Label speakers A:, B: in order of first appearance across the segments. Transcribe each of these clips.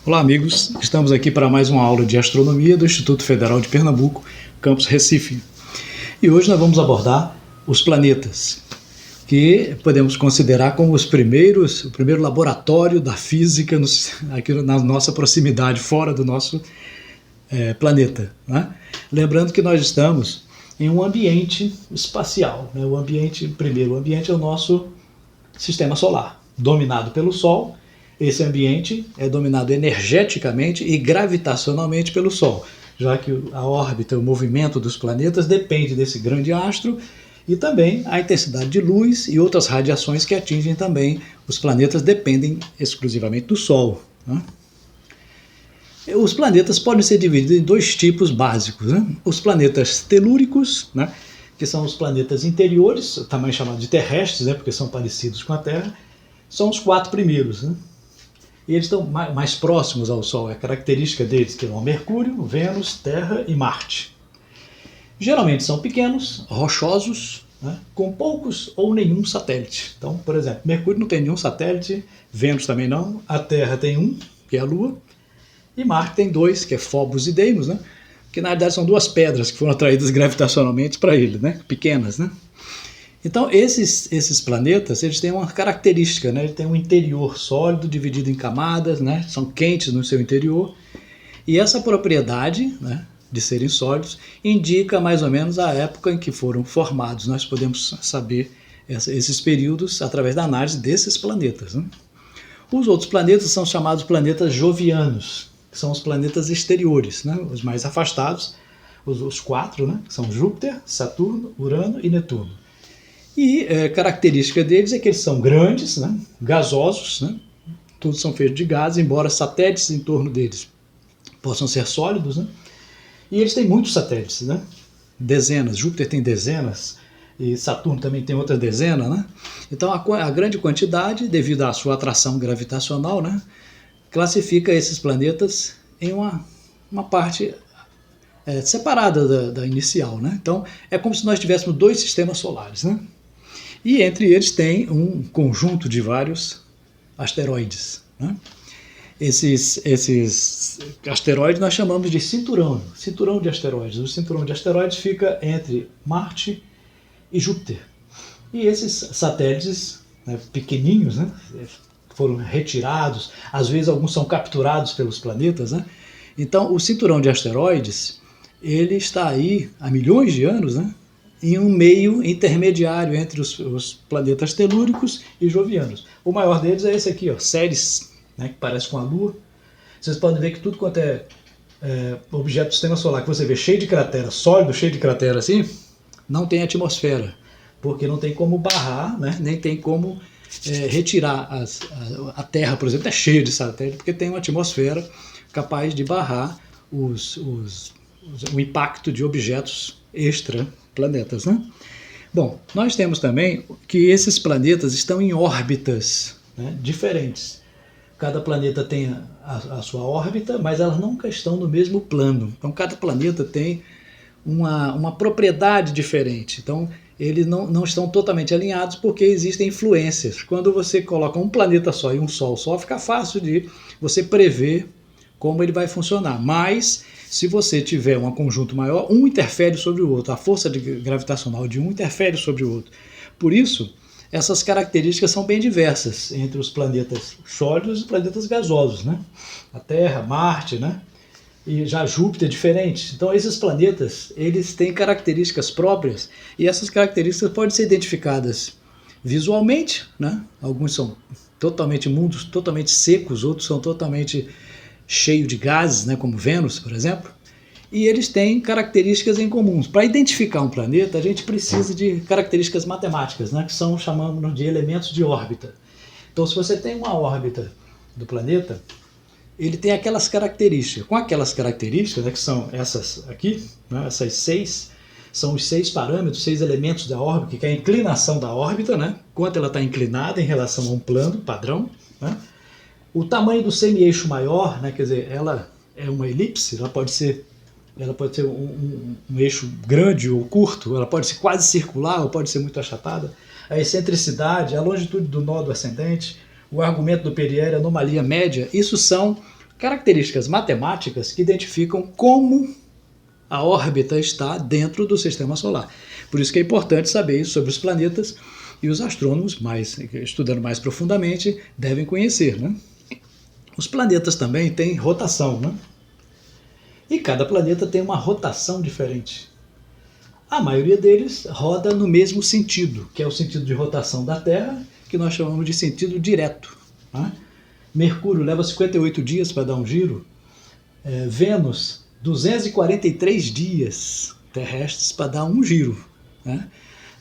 A: Olá, amigos. Estamos aqui para mais uma aula de astronomia do Instituto Federal de Pernambuco, campus Recife. E hoje nós vamos abordar os planetas, que podemos considerar como o primeiro laboratório da física aqui na nossa proximidade, fora do nosso planeta, né? Lembrando que nós estamos em um ambiente espacial, né? O primeiro ambiente é o nosso sistema solar, dominado pelo Sol. Esse ambiente é dominado energeticamente e gravitacionalmente pelo Sol, já que a órbita, o movimento dos planetas depende desse grande astro, e também a intensidade de luz e outras radiações que atingem também os planetas dependem exclusivamente do Sol, né? Os planetas podem ser divididos em dois tipos básicos, né? Os planetas telúricos, né, que são os planetas interiores, também chamados de terrestres, né, porque são parecidos com a Terra, são os 4 primeiros, né? E eles estão mais próximos ao Sol, é a característica deles, que são Mercúrio, Vênus, Terra e Marte. Geralmente são pequenos, rochosos, né, com poucos ou nenhum satélite. Então, por exemplo, Mercúrio não tem nenhum satélite, Vênus também não, a Terra tem um, que é a Lua, e Marte tem 2, que é Phobos e Deimos, né, que na verdade são 2 pedras que foram atraídas gravitacionalmente para ele, né, pequenas, né. Então, esses planetas, eles têm uma característica, né? Ele tem um interior sólido, dividido em camadas, né? São quentes no seu interior, e essa propriedade, né, de serem sólidos indica mais ou menos a época em que foram formados. Nós podemos saber esses períodos através da análise desses planetas, né? Os outros planetas são chamados planetas jovianos, que são os planetas exteriores, né? Os mais afastados, os 4, né? Que são Júpiter, Saturno, Urano e Netuno. E característica deles é que eles são grandes, né, gasosos, né, todos são feitos de gás, embora satélites em torno deles possam ser sólidos, né, e eles têm muitos satélites, né, dezenas. Júpiter tem dezenas e Saturno também tem outra dezena, né. Então a grande quantidade, devido à sua atração gravitacional, né, classifica esses planetas em uma parte separada da inicial, né. Então é como se nós tivéssemos 2 sistemas solares, né. E entre eles tem um conjunto de vários asteroides, né? Esses asteroides nós chamamos de cinturão de asteroides. O cinturão de asteroides fica entre Marte e Júpiter. E esses satélites, né, pequenininhos, né, foram retirados, às vezes alguns são capturados pelos planetas, né? Então o cinturão de asteroides, ele está aí há milhões de anos, né, em um meio intermediário entre os planetas telúricos e jovianos. O maior deles é esse aqui, ó, Ceres, né, que parece com a Lua. Vocês podem ver que tudo quanto é objeto do sistema solar que você vê cheio de cratera, sólido, cheio de cratera assim, não tem atmosfera, porque não tem como barrar, né, nem tem como retirar a Terra, por exemplo, é cheia de satélite, porque tem uma atmosfera capaz de barrar o impacto de objetos extraplanetas, né? Bom, nós temos também que esses planetas estão em órbitas, né, diferentes. Cada planeta tem a sua órbita, mas elas nunca estão no mesmo plano. Então cada planeta tem uma propriedade diferente. Então eles não estão totalmente alinhados porque existem influências. Quando você coloca um planeta só e um Sol só, fica fácil de você prever como ele vai funcionar. Mas se você tiver um conjunto maior, um interfere sobre o outro. A força gravitacional de um interfere sobre o outro. Por isso, essas características são bem diversas entre os planetas sólidos e os planetas gasosos, né? A Terra, Marte, né? E já Júpiter é diferente. Então esses planetas, eles têm características próprias, e essas características podem ser identificadas visualmente, né? Alguns são mundos totalmente secos, outros são totalmente cheios de gases, né? Como Vênus, por exemplo. E eles têm características em comuns. Para identificar um planeta, a gente precisa de características matemáticas, né? Que chamamos de elementos de órbita. Então se você tem uma órbita do planeta, ele tem aquelas características. Com aquelas características, né, que são essas aqui, né, essas 6, são os 6 parâmetros, 6 elementos da órbita, que é a inclinação da órbita, né, quanto ela está inclinada em relação a um plano padrão, né, o tamanho do semi-eixo maior, né, quer dizer, ela é uma elipse, ela pode ser um eixo grande ou curto, ela pode ser quase circular ou pode ser muito achatada, a excentricidade, a longitude do nó do ascendente, o argumento do Perier, a anomalia média, isso são características matemáticas que identificam como a órbita está dentro do sistema solar. Por isso que é importante saber isso sobre os planetas, e os astrônomos, estudando mais profundamente, devem conhecer, né? Os planetas também têm rotação, né? E cada planeta tem uma rotação diferente. A maioria deles roda no mesmo sentido, que é o sentido de rotação da Terra, que nós chamamos de sentido direto, né? Mercúrio leva 58 dias para dar um giro, Vênus 243 dias terrestres para dar um giro, né?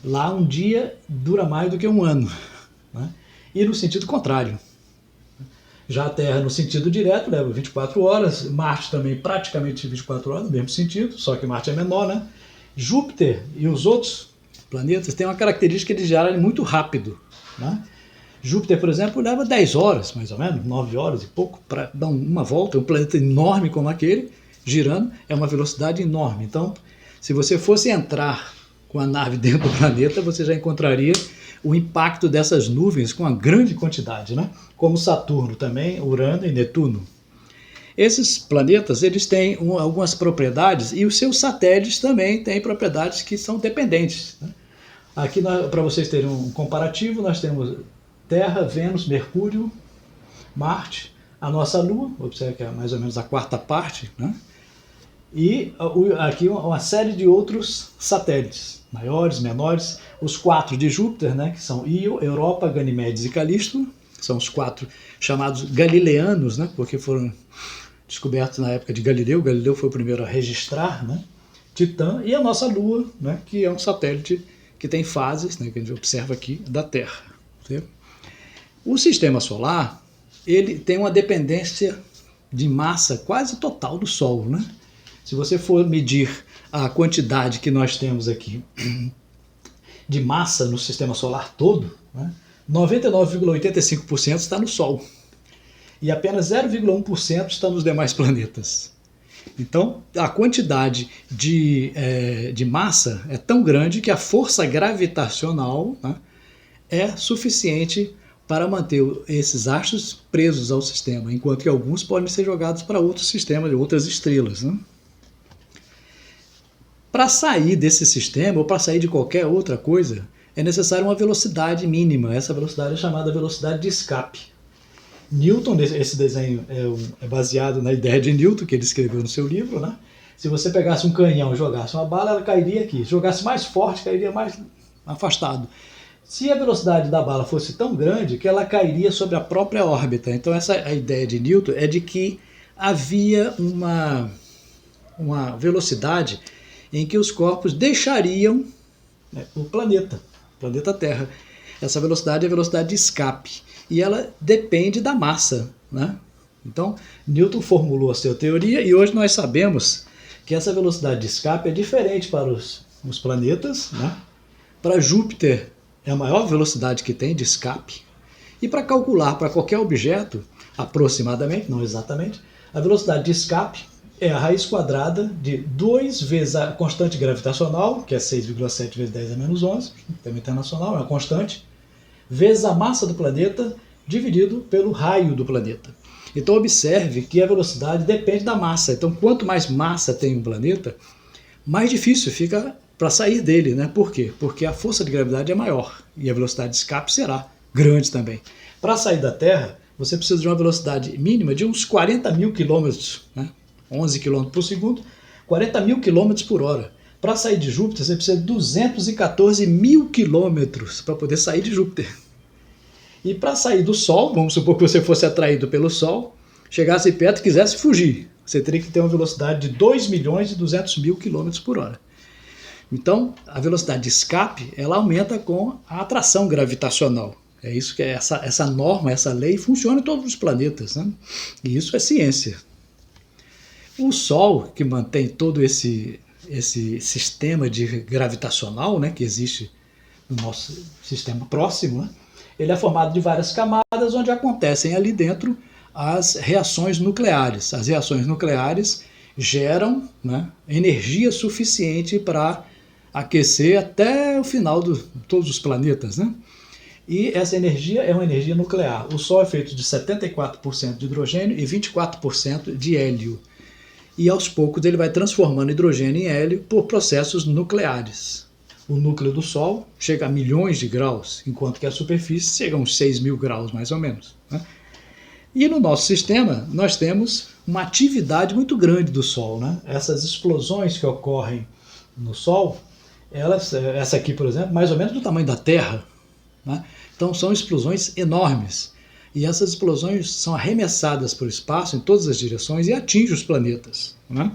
A: Lá um dia dura mais do que um ano, né? E no sentido contrário. Já a Terra no sentido direto leva 24 horas, Marte também praticamente 24 horas, no mesmo sentido, só que Marte é menor, né? Júpiter e os outros planetas têm uma característica de girar muito rápido, né? Júpiter, por exemplo, leva 10 horas, mais ou menos, 9 horas e pouco, para dar uma volta. Um planeta enorme como aquele, girando, é uma velocidade enorme. Então, se você fosse entrar com a nave dentro do planeta, você já encontraria o impacto dessas nuvens com uma grande quantidade, né? Como Saturno também, Urano e Netuno. Esses planetas, eles têm algumas propriedades, e os seus satélites também têm propriedades que são dependentes, né? Aqui, para vocês terem um comparativo, nós temos Terra, Vênus, Mercúrio, Marte, a nossa Lua, observe que é mais ou menos a quarta parte, né? E aqui uma série de outros satélites, maiores, menores, os 4 de Júpiter, né, que são Io, Europa, Ganimedes e Calisto, são os 4 chamados galileanos, né, porque foram descobertos na época de Galileu. Galileu foi o primeiro a registrar, né, Titã, e a nossa Lua, né, que é um satélite que tem fases, né, que a gente observa aqui, da Terra. Certo? O sistema solar, ele tem uma dependência de massa quase total do Sol, né? Se você for medir a quantidade que nós temos aqui de massa no sistema solar todo, né, 99,85% está no Sol e apenas 0,1% está nos demais planetas. Então, a quantidade de massa é tão grande que a força gravitacional, né, é suficiente para manter esses astros presos ao sistema, enquanto que alguns podem ser jogados para outros sistemas, outras estrelas, né? Para sair desse sistema, ou para sair de qualquer outra coisa, é necessária uma velocidade mínima. Essa velocidade é chamada velocidade de escape. Newton, esse desenho é baseado na ideia de Newton, que ele escreveu no seu livro, né? Se você pegasse um canhão e jogasse uma bala, ela cairia aqui. Se jogasse mais forte, cairia mais afastado. Se a velocidade da bala fosse tão grande que ela cairia sobre a própria órbita. Então a ideia de Newton é de que havia uma velocidade em que os corpos deixariam, né, o planeta Terra. Essa velocidade é a velocidade de escape e ela depende da massa, né? Então Newton formulou a sua teoria e hoje nós sabemos que essa velocidade de escape é diferente para os planetas, né? Para Júpiter é a maior velocidade que tem de escape, e para calcular para qualquer objeto, aproximadamente, não exatamente, a velocidade de escape é a raiz quadrada de 2 vezes a constante gravitacional, que é 6,7 vezes 10 a menos 11, tema internacional, é uma constante, vezes a massa do planeta, dividido pelo raio do planeta. Então observe que a velocidade depende da massa. Então quanto mais massa tem um planeta, mais difícil fica para sair dele, né? Por quê? Porque a força de gravidade é maior e a velocidade de escape será grande também. Para sair da Terra, você precisa de uma velocidade mínima de uns 40 mil quilômetros, né? 11 km por segundo, 40 mil quilômetros por hora. Para sair de Júpiter, você precisa de 214 mil quilômetros para poder sair de Júpiter. E para sair do Sol, vamos supor que você fosse atraído pelo Sol, chegasse perto e quisesse fugir, você teria que ter uma velocidade de 2 milhões e 200 mil quilômetros por hora. Então, a velocidade de escape, ela aumenta com a atração gravitacional. É isso que é essa norma, essa lei funciona em todos os planetas, né? E isso é ciência. O Sol, que mantém todo esse sistema de gravitacional, né, que existe no nosso sistema próximo, né, ele é formado de várias camadas onde acontecem ali dentro as reações nucleares. As reações nucleares geram, né, energia suficiente para aquecer até o final de todos os planetas, né? E essa energia é uma energia nuclear. O Sol é feito de 74% de hidrogênio e 24% de hélio. E aos poucos ele vai transformando hidrogênio em hélio por processos nucleares. O núcleo do Sol chega a milhões de graus, enquanto que a superfície chega a uns 6.000 graus, mais ou menos, né? E no nosso sistema, nós temos uma atividade muito grande do Sol, né? Essas explosões que ocorrem no Sol, essa aqui, por exemplo, mais ou menos do tamanho da Terra, né? Então são explosões enormes. E essas explosões são arremessadas para o espaço em todas as direções e atingem os planetas, né?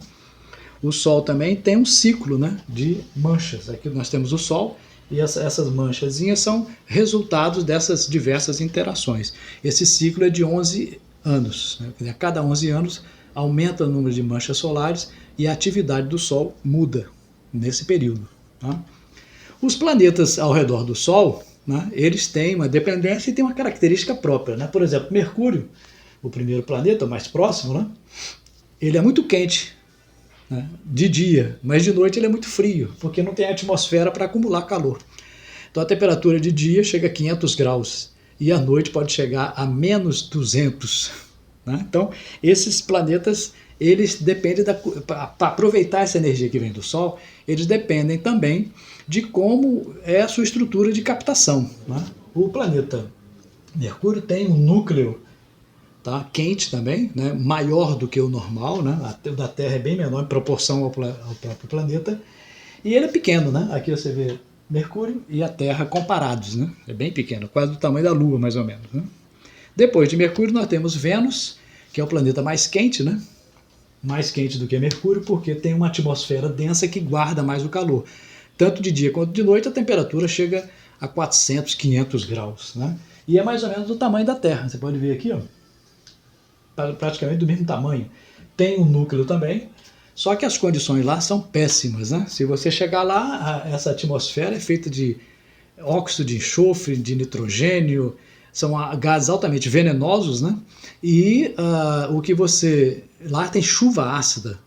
A: O Sol também tem um ciclo, né, de manchas. Aqui nós temos o Sol e essas manchazinhas são resultados dessas diversas interações. Esse ciclo é de 11 anos. Né? A cada 11 anos aumenta o número de manchas solares e a atividade do Sol muda nesse período. Tá? Os planetas ao redor do Sol, né, eles têm uma dependência e têm uma característica própria. Né? Por exemplo, Mercúrio, o primeiro planeta, o mais próximo, né, ele é muito quente, né, de dia, mas de noite ele é muito frio, porque não tem atmosfera para acumular calor. Então a temperatura de dia chega a 500 graus e à noite pode chegar a menos 200. Né? Então esses planetas, eles dependem, para aproveitar essa energia que vem do Sol, eles dependem também de como é a sua estrutura de captação. Né? O planeta Mercúrio tem um núcleo, tá, quente também, né, maior do que o normal, né, o da Terra é bem menor em proporção ao próprio planeta, e ele é pequeno, né, aqui você vê Mercúrio e a Terra comparados, né, é bem pequeno, quase do tamanho da Lua, mais ou menos. Né. Depois de Mercúrio nós temos Vênus, que é o planeta mais quente, né, mais quente do que Mercúrio, porque tem uma atmosfera densa que guarda mais o calor. Tanto de dia quanto de noite a temperatura chega a 400, 500 graus, né, e é mais ou menos do tamanho da Terra, você pode ver aqui, ó, praticamente do mesmo tamanho. Tem um núcleo também, só que as condições lá são péssimas. Né? Se você chegar lá, essa atmosfera é feita de óxido de enxofre, de nitrogênio, são gases altamente venenosos, né? E o que você... Lá tem chuva ácida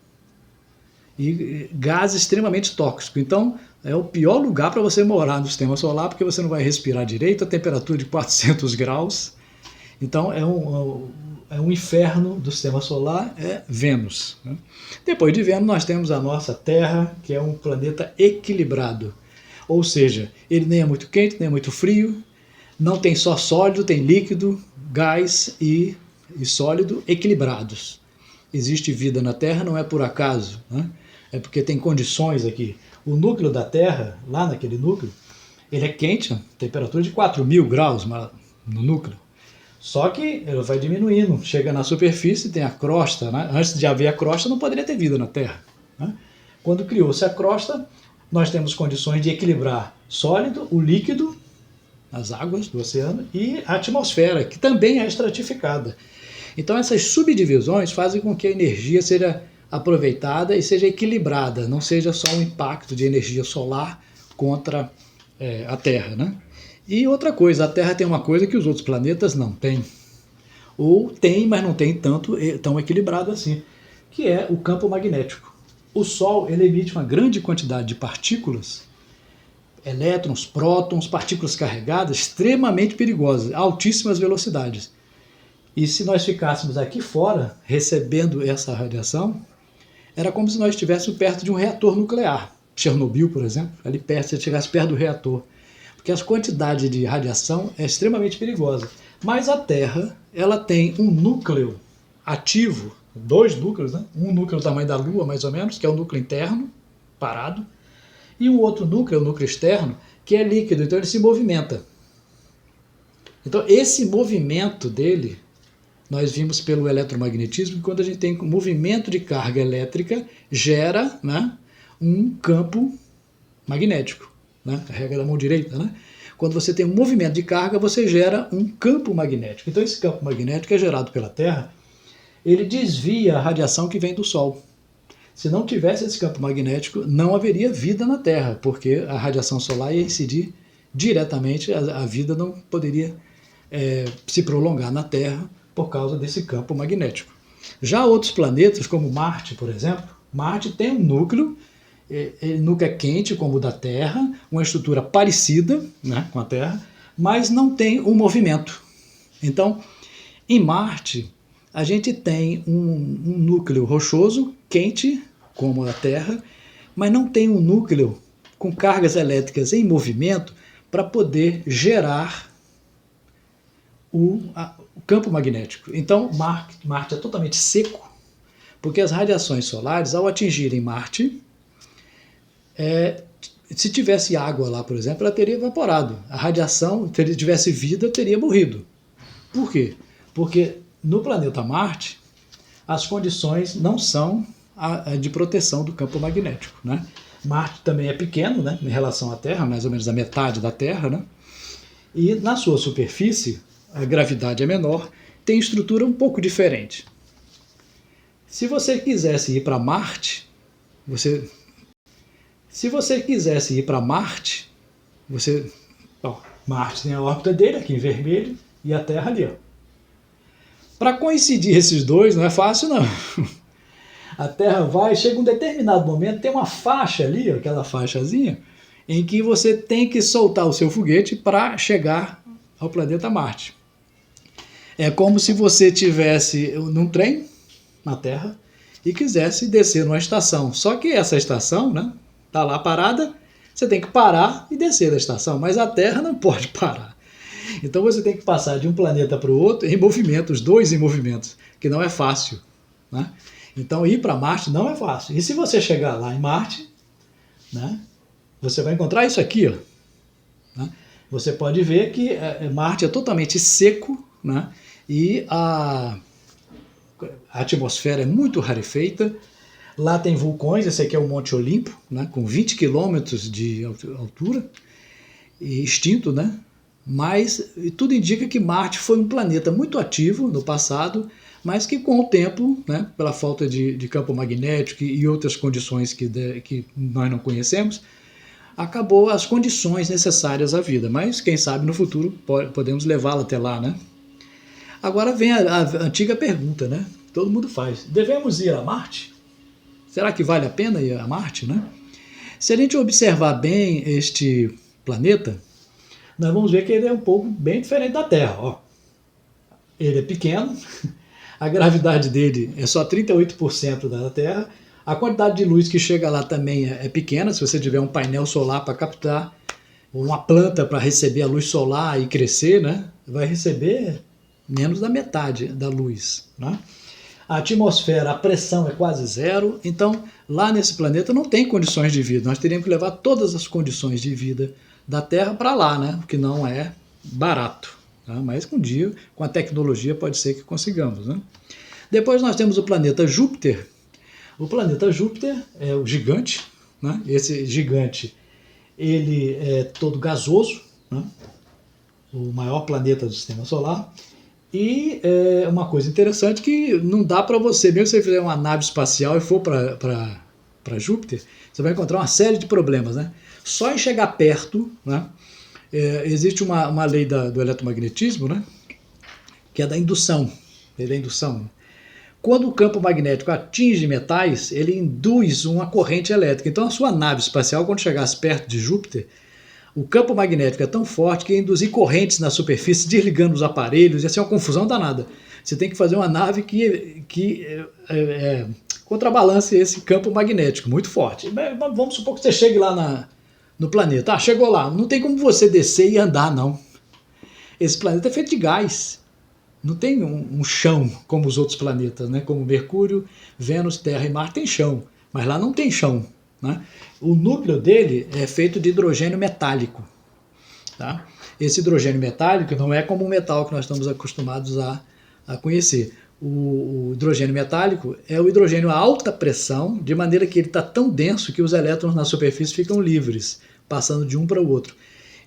A: e gás extremamente tóxico. Então, é o pior lugar para você morar no sistema solar, porque você não vai respirar direito, a temperatura de 400 graus. Então, é um inferno do sistema solar, é Vênus. Né? Depois de Vênus, nós temos a nossa Terra, que é um planeta equilibrado. Ou seja, ele nem é muito quente, nem é muito frio, não tem só sólido, tem líquido, gás e sólido equilibrados. Existe vida na Terra, não é por acaso, né? É porque tem condições aqui. O núcleo da Terra, lá naquele núcleo, ele é quente, temperatura de 4.000 graus no núcleo. Só que ele vai diminuindo, chega na superfície, tem a crosta, né? Antes de haver a crosta não poderia ter vida na Terra. Né? Quando criou-se a crosta, nós temos condições de equilibrar sólido, o líquido, as águas do oceano e a atmosfera, que também é estratificada. Então essas subdivisões fazem com que a energia seja aproveitada e seja equilibrada, não seja só um impacto de energia solar contra a Terra, né? E outra coisa, a Terra tem uma coisa que os outros planetas não têm. Ou tem, mas não tem tão equilibrado assim, que é o campo magnético. O Sol ele emite uma grande quantidade de partículas, elétrons, prótons, partículas carregadas, extremamente perigosas, a altíssimas velocidades. E se nós ficássemos aqui fora, recebendo essa radiação, era como se nós estivéssemos perto de um reator nuclear. Chernobyl, por exemplo, ali perto, se estivesse perto do reator. Porque a quantidade de radiação é extremamente perigosa. Mas a Terra, ela tem um núcleo ativo, 2 núcleos, né? Um núcleo do tamanho da Lua, mais ou menos, que é o núcleo interno, parado, e um outro núcleo, o núcleo externo, que é líquido, então ele se movimenta. Então esse movimento dele, nós vimos pelo eletromagnetismo, que quando a gente tem movimento de carga elétrica, gera, né, um campo magnético. Né? Carrega da mão direita, né? Quando você tem um movimento de carga, você gera um campo magnético. Então esse campo magnético é gerado pela Terra, ele desvia a radiação que vem do Sol. Se não tivesse esse campo magnético, não haveria vida na Terra, porque a radiação solar ia incidir diretamente, a vida não poderia se prolongar na Terra por causa desse campo magnético. Já outros planetas, como Marte, por exemplo, Marte tem um núcleo, ele nunca é quente como o da Terra, uma estrutura parecida, né, com a Terra, mas não tem um movimento. Então, em Marte, a gente tem um núcleo rochoso, quente, como a Terra, mas não tem um núcleo com cargas elétricas em movimento para poder gerar o campo magnético. Então, Marte é totalmente seco, porque as radiações solares, ao atingirem Marte, se tivesse água lá, por exemplo, ela teria evaporado. A radiação, se tivesse vida, teria morrido. Por quê? Porque no planeta Marte, as condições não são de proteção do campo magnético, né? Marte também é pequeno, né, em relação à Terra, mais ou menos a metade da Terra, né? E na sua superfície, a gravidade é menor, tem estrutura um pouco diferente. Se você quisesse ir para Marte, Marte tem a órbita dele aqui em vermelho e a Terra ali, ó. Para coincidir esses dois não é fácil, não. A Terra chega um determinado momento, tem uma faixa ali, aquela faixazinha, em que você tem que soltar o seu foguete para chegar ao planeta Marte. É como se você estivesse num trem na Terra e quisesse descer numa estação. Só que essa estação, né, tá lá parada, você tem que parar e descer da estação, mas a Terra não pode parar. Então você tem que passar de um planeta para o outro em movimento, os dois em movimentos, que não é fácil, né? Então ir para Marte não é fácil. E se você chegar lá em Marte, né, você vai encontrar isso aqui, ó, né? Você pode ver que Marte é totalmente seco, né, e a atmosfera é muito rarefeita. Lá tem vulcões, esse aqui é o Monte Olimpo, né, com 20 quilômetros de altura, e extinto, né? Mas tudo indica que Marte foi um planeta muito ativo no passado, mas que com o tempo, né, pela falta de campo magnético e outras condições que nós não conhecemos, acabou as condições necessárias à vida. Mas quem sabe no futuro podemos levá-la até lá, né? Agora vem a antiga pergunta, né? Todo mundo faz. Devemos ir a Marte? Será que vale a pena ir a Marte, né? Se a gente observar bem este planeta, nós vamos ver que ele é um pouco bem diferente da Terra, ó. Ele é pequeno, a gravidade dele é só 38% da Terra, a quantidade de luz que chega lá também é pequena. Se você tiver um painel solar para captar, ou uma planta para receber a luz solar e crescer, né, vai receber menos da metade da luz, né? A atmosfera, a pressão é quase zero, então lá nesse planeta não tem condições de vida. Nós teríamos que levar todas as condições de vida da Terra para lá, né? O que não é barato, tá? Mas um dia, com a tecnologia, pode ser que consigamos, né? Depois nós temos o planeta Júpiter. O planeta Júpiter é o gigante, né? Esse gigante, ele é todo gasoso, né? O maior planeta do Sistema Solar. E é uma coisa interessante que não dá para você, mesmo se você fizer uma nave espacial e for para Júpiter, você vai encontrar uma série de problemas, né? Só em chegar perto, né, existe uma lei do eletromagnetismo, né, que é da indução. Quando o campo magnético atinge metais, ele induz uma corrente elétrica. Então a sua nave espacial, quando chegasse perto de Júpiter, o campo magnético é tão forte que ia induzir correntes na superfície, desligando os aparelhos, ia ser uma confusão danada. Você tem que fazer uma nave que contrabalance esse campo magnético muito forte. Vamos supor que você chegue lá no planeta. Ah, chegou lá, não tem como você descer e andar, não. Esse planeta é feito de gás. Não tem um chão como os outros planetas, né? Como Mercúrio, Vênus, Terra e Marte tem chão, mas lá não tem chão, né? O núcleo dele é feito de hidrogênio metálico, tá? Esse hidrogênio metálico não é como o metal que nós estamos acostumados a conhecer. O hidrogênio metálico é o hidrogênio a alta pressão, de maneira que ele está tão denso que os elétrons na superfície ficam livres, passando de um para o outro.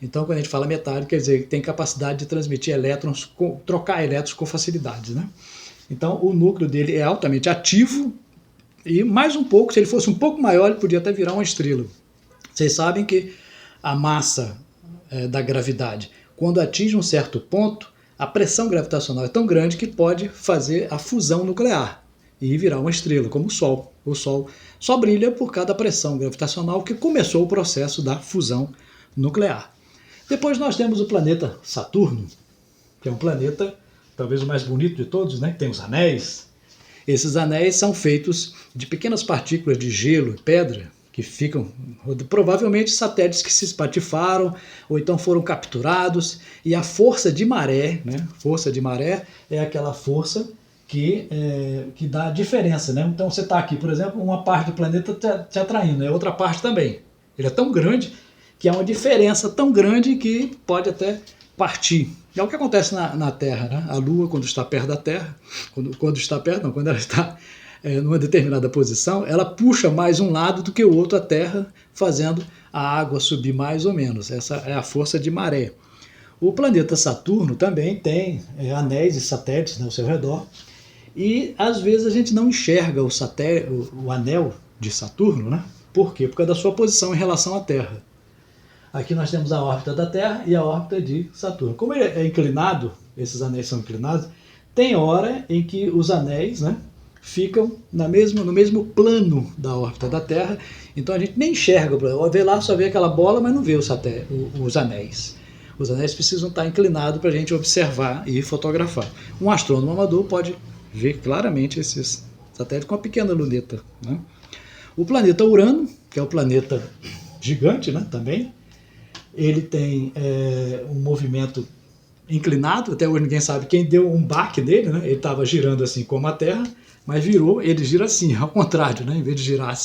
A: Então, quando a gente fala metálico, quer dizer que tem capacidade de transmitir elétrons, trocar elétrons com facilidade, né? Então, o núcleo dele é altamente ativo. E mais um pouco, se ele fosse um pouco maior, ele podia até virar uma estrela. Vocês sabem que a massa da gravidade, quando atinge um certo ponto, a pressão gravitacional é tão grande que pode fazer a fusão nuclear e virar uma estrela, como o Sol. O Sol só brilha por causa da pressão gravitacional que começou o processo da fusão nuclear. Depois nós temos o planeta Saturno, que é um planeta talvez o mais bonito de todos, né? Tem os anéis. Esses anéis são feitos de pequenas partículas de gelo e pedra que ficam, provavelmente, satélites que se espatifaram ou então foram capturados. E a força de maré, né? Força de maré é aquela força que dá a diferença, né? Então você está aqui, por exemplo, uma parte do planeta te atraindo, é outra parte também. Ele é tão grande que há uma diferença tão grande que pode até partir. É o que acontece na Terra, né? A Lua, quando está perto da Terra, quando ela está numa determinada posição, ela puxa mais um lado do que o outro a Terra, fazendo a água subir mais ou menos. Essa é a força de maré. O planeta Saturno também tem anéis e satélites, né, ao seu redor, e às vezes a gente não enxerga o anel de Saturno, né? Por quê? Por causa da sua posição em relação à Terra. Aqui nós temos a órbita da Terra e a órbita de Saturno. Como ele é inclinado, esses anéis são inclinados, tem hora em que os anéis, né, ficam no mesmo plano da órbita da Terra, então a gente nem enxerga, vê lá, só vê aquela bola, mas não vê os anéis. Os anéis precisam estar inclinados para a gente observar e fotografar. Um astrônomo amador pode ver claramente esses satélites com uma pequena luneta, né? O planeta Urano, que é o planeta gigante, né, também, ele tem um movimento inclinado, até hoje ninguém sabe quem deu um baque nele, né? Ele estava girando assim como a Terra, mas ele gira assim, ao contrário, né? Em vez de girar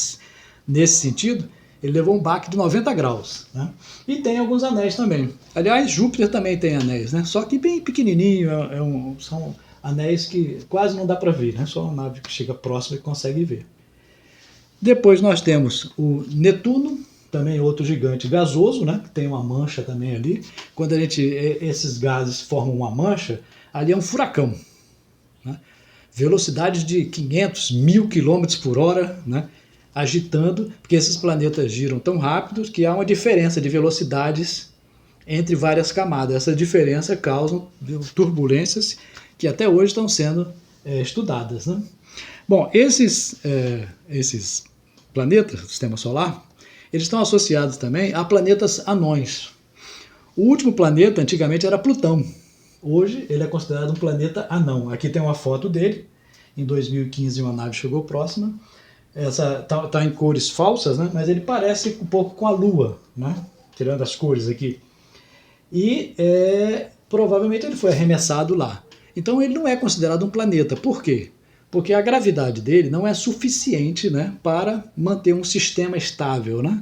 A: nesse sentido, ele levou um baque de 90 graus. Né? E tem alguns anéis também. Aliás, Júpiter também tem anéis, né? Só que bem pequenininho, são anéis que quase não dá para ver, né? Só uma nave que chega próxima e consegue ver. Depois nós temos o Netuno, também outro gigante gasoso, né? Que tem uma mancha também ali. Quando esses gases formam uma mancha, ali é um furacão. Né? Velocidades de 500, 1000 km por hora, né? Agitando, porque esses planetas giram tão rápido que há uma diferença de velocidades entre várias camadas. Essa diferença causa turbulências que até hoje estão sendo estudadas. Né? Bom, esses planetas do Sistema Solar, eles estão associados também a planetas anões. O último planeta, antigamente, era Plutão. Hoje, ele é considerado um planeta anão. Aqui tem uma foto dele. Em 2015, uma nave chegou próxima. Essa está em cores falsas, né? Mas ele parece um pouco com a Lua, né? Tirando as cores aqui. E provavelmente ele foi arremessado lá. Então, ele não é considerado um planeta. Por quê? Porque a gravidade dele não é suficiente, né, para manter um sistema estável. Né?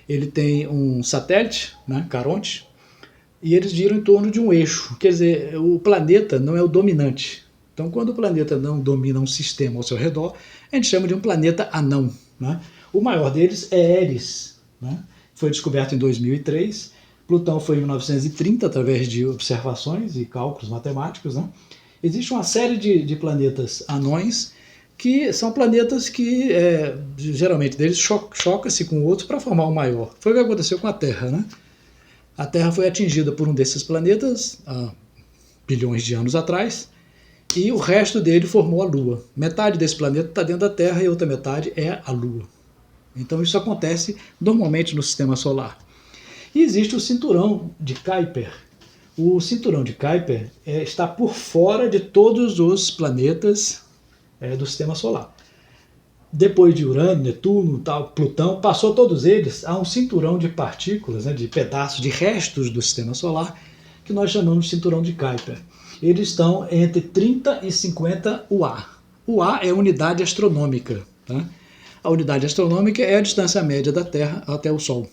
A: Ele tem um satélite, né, Caronte, e eles giram em torno de um eixo. Quer dizer, o planeta não é o dominante. Então, quando o planeta não domina um sistema ao seu redor, a gente chama de um planeta anão. Né? O maior deles é Eris. Né? Foi descoberto em 2003. Plutão foi em 1930, através de observações e cálculos matemáticos. Né? Existe uma série de planetas anões que são planetas que, geralmente, deles choca-se com outros para formar o maior. Foi o que aconteceu com a Terra. Né? A Terra foi atingida por um desses planetas há bilhões de anos atrás e o resto dele formou a Lua. Metade desse planeta está dentro da Terra e a outra metade é a Lua. Então isso acontece normalmente no Sistema Solar. E existe o cinturão de Kuiper. O cinturão de Kuiper está por fora de todos os planetas do Sistema Solar. Depois de Urano, Netuno, Plutão, passou todos eles a um cinturão de partículas, né, de pedaços, de restos do Sistema Solar, que nós chamamos de cinturão de Kuiper. Eles estão entre 30 e 50 UA. UA é unidade astronômica. Tá? A unidade astronômica é a distância média da Terra até o Sol.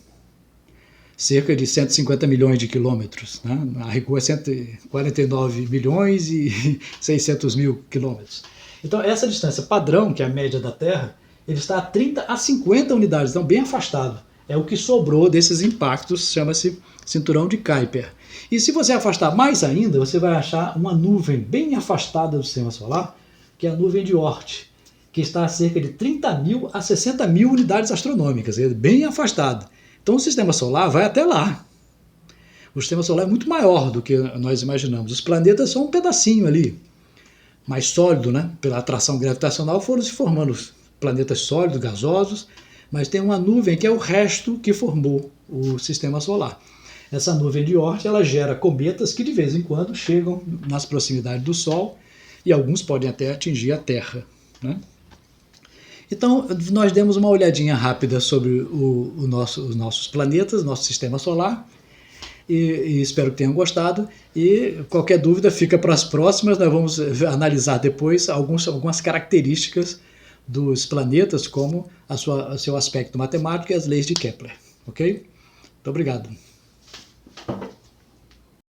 A: Cerca de 150 milhões de quilômetros. Né? A rigor é 149 milhões e 600 mil quilômetros. Então, essa distância padrão, que é a média da Terra, ele está a 30 a 50 unidades, então bem afastado. É o que sobrou desses impactos, chama-se cinturão de Kuiper. E se você afastar mais ainda, você vai achar uma nuvem bem afastada do Sistema Solar, que é a nuvem de Oort, que está a cerca de 30 mil a 60 mil unidades astronômicas, é bem afastado. Então o Sistema Solar vai até lá. O Sistema Solar é muito maior do que nós imaginamos. Os planetas são um pedacinho ali, mais sólido, né? Pela atração gravitacional foram se formando planetas sólidos, gasosos, mas tem uma nuvem que é o resto que formou o Sistema Solar. Essa nuvem de Oort, ela gera cometas que de vez em quando chegam nas proximidades do Sol e alguns podem até atingir a Terra, né? Então, nós demos uma olhadinha rápida sobre os nossos planetas, nosso sistema solar, e espero que tenham gostado. E qualquer dúvida fica para as próximas, nós vamos analisar depois algumas características dos planetas, como seu aspecto matemático e as leis de Kepler. Ok? Muito obrigado.